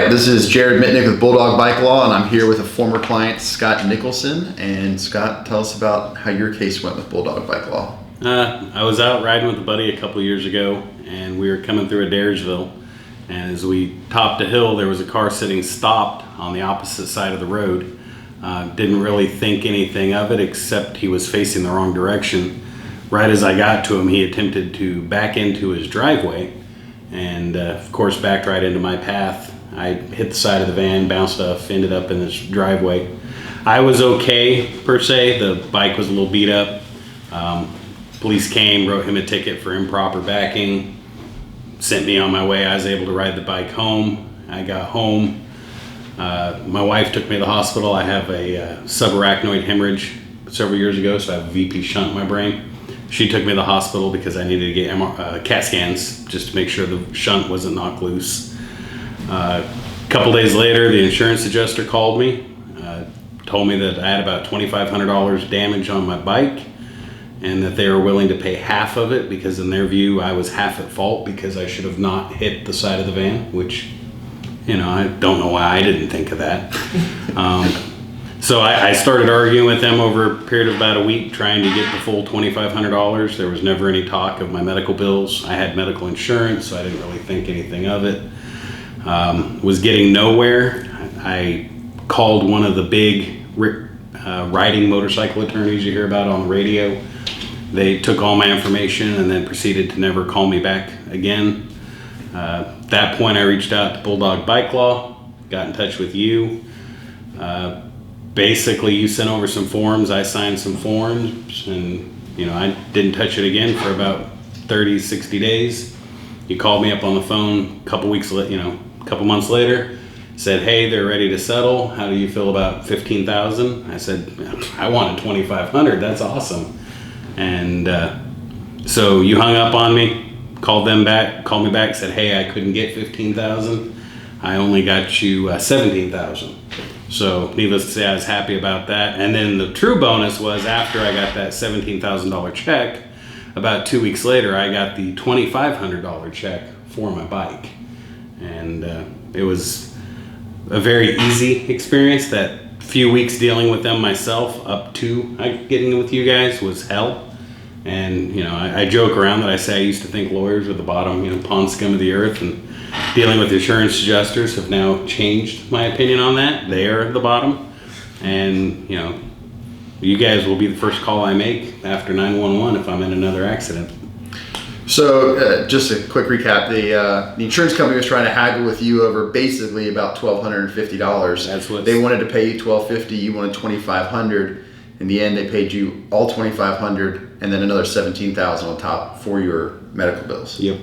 right, this is Jared Mitnick with Bulldog Bike Law, and I'm here with a former client, Scott Nicholson. And Scott, tell us about how your case went with Bulldog Bike Law. I was out riding with a buddy a couple years ago, and we were coming through Adairsville. And as we topped a hill, there was a car sitting stopped on the opposite side of the road. Didn't really think anything of it, except he was facing the wrong direction. Right as I got to him, he attempted to back into his driveway, and of course backed right into my path. I hit the side of the van, bounced off, ended up in this driveway. I was okay, per se. The bike was a little beat up. Police came, wrote him a ticket for improper backing, sent me on my way. I was able to ride the bike home. I got home. My wife took me to the hospital. I have a subarachnoid hemorrhage several years ago, so I have a VP shunt in my brain. She took me to the hospital because I needed to get CAT scans just to make sure the shunt wasn't knocked loose. A couple days later, the insurance adjuster called me, told me that I had about $2,500 damage on my bike, and that they were willing to pay half of it because in their view I was half at fault because I should have not hit the side of the van, which, you know, I don't know why I didn't think of that. So I started arguing with them over a period of about a week, trying to get the full $2,500. There was never any talk of my medical bills. I had medical insurance, so I didn't really think anything of it. Was getting nowhere. I called one of the big riding motorcycle attorneys you hear about on the radio. They took all my information and then proceeded to never call me back again. At that point, I reached out to Bulldog Bike Law, got in touch with you. Basically, you sent over some forms, I signed some forms, and I didn't touch it again for about 30, 60 days. You called me up on the phone a couple months later, said, hey, they're ready to settle. How do you feel about $15,000? I said, I wanted $2,500, that's awesome. And so you hung up on me, called me back, said, hey, I couldn't get $15,000. I only got you $17,000. So needless to say, I was happy about that. And then the true bonus was after I got that $17,000 check, about 2 weeks later, I got the $2,500 check for my bike. And it was a very easy experience. That few weeks dealing with them myself up to getting with you guys was hell. And I joke around that I say I used to think lawyers were the bottom, pond scum of the earth, and dealing with insurance adjusters have now changed my opinion on that. They are the bottom, and you guys will be the first call I make after 911 if I'm in another accident. So just a quick recap: the insurance company was trying to haggle with you over basically about $1,250. That's what they wanted to pay you $1,250. You wanted $2,500. In the end, they paid you all $2,500 and then another $17,000 on top for your medical bills. Yep.